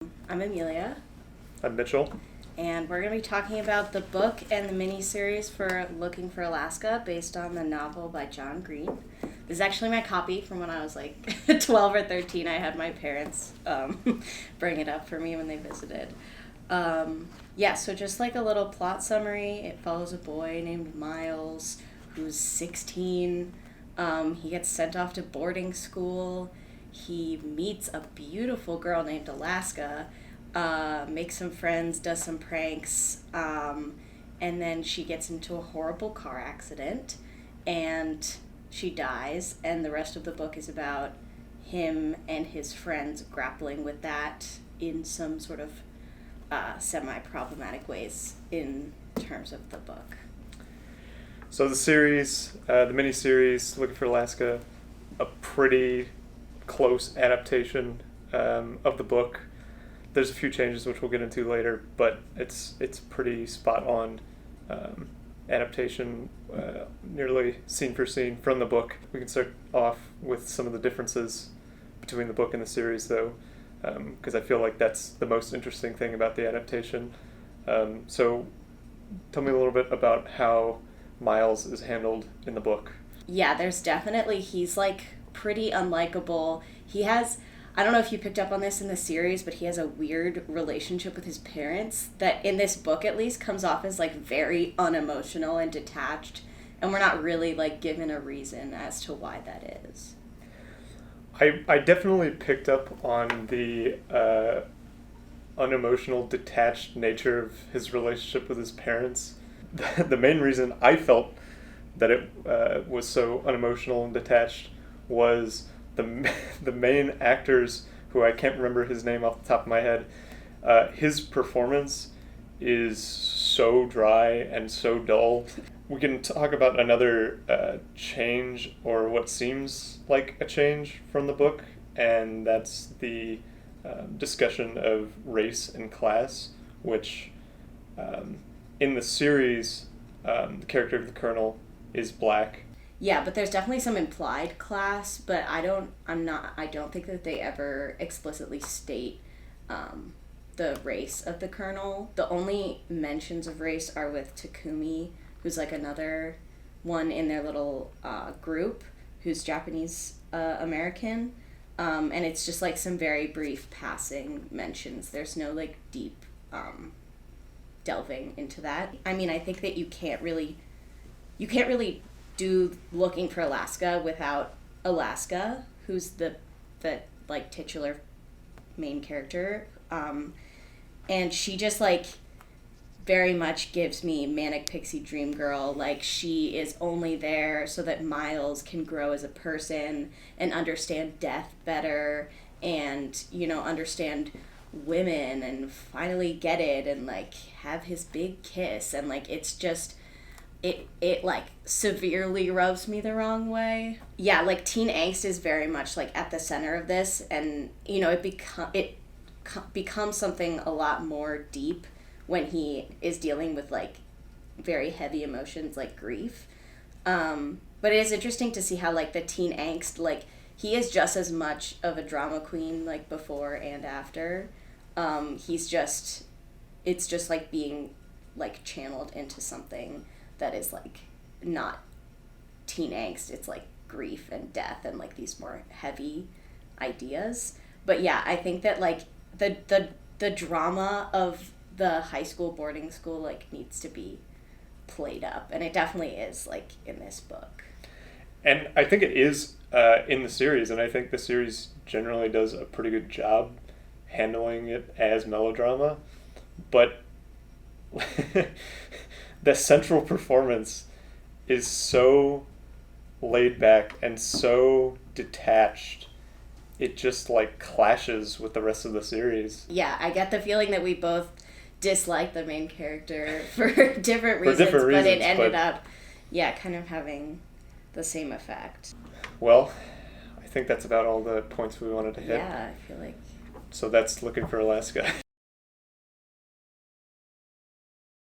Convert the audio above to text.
I'm Amelia, I'm Mitchell. and we're going to be talking about the book and the miniseries for Looking for Alaska based on the novel by John Green. This is actually my copy from when I was like 12 or 13. I had my parents bring it up for me when they visited. So just like a little plot summary, it follows a boy named Miles who's 16. He gets sent off to boarding school. He meets a beautiful girl named Alaska, makes some friends, does some pranks, and then she gets into a horrible car accident and she dies, and the rest of the book is about him and his friends grappling with that in some sort of semi-problematic ways in terms of the book. So the series, the miniseries, Looking for Alaska, a pretty close adaptation of the book. There's a few changes which we'll get into later, but it's pretty spot on adaptation, nearly scene for scene from the book. We can start off with some of the differences between the book and the series, though, because I feel like that's the most interesting thing about the adaptation. So tell me a little bit about how Miles is handled in the book. Yeah, he's like pretty unlikable. I don't know if you picked up on this in the series, but he has a weird relationship with his parents that in this book at least comes off as like very unemotional and detached, and we're not really like given a reason as to why that is. I definitely picked up on the unemotional, detached nature of his relationship with his parents. The main reason I felt that it was so unemotional and detached was the main actors, who I can't remember his name off the top of my head. His performance is so dry and so dull. We can talk about another change, or what seems like a change from the book, and that's the discussion of race and class, which in the series, the character of the Colonel is black. Yeah, but there's definitely some implied class, but I don't think that they ever explicitly state the race of the Colonel. The only mentions of race are with Takumi, who's like another one in their little group, who's Japanese American, and it's just like some very brief passing mentions. There's no like deep delving into that. I mean, I think that you can't really do Looking for Alaska without Alaska, who's the like titular main character, and she just like very much gives me manic pixie dream girl. Like, she is only there so that Miles can grow as a person and understand death better, and understand women and finally get it, and like have his big kiss, and like it's just it like severely rubs me the wrong way. Yeah, like teen angst is very much like at the center of this, and it becomes something a lot more deep when he is dealing with like very heavy emotions like grief. But it is interesting to see how like the teen angst, like he is just as much of a drama queen like before and after. It's just like being like channeled into something that is like not teen angst. It's like grief and death and like these more heavy ideas. But yeah, I think that like the drama of the high school boarding school like needs to be played up, and it definitely is like in this book. And I think it is in the series, and I think the series generally does a pretty good job handling it as melodrama. But the central performance is so laid back and so detached. It just like clashes with the rest of the series. Yeah, I get the feeling that we both dislike the main character for different reasons, but it ended up kind of having the same effect. Well, I think that's about all the points we wanted to hit. Yeah, I feel like. So that's Looking for Alaska.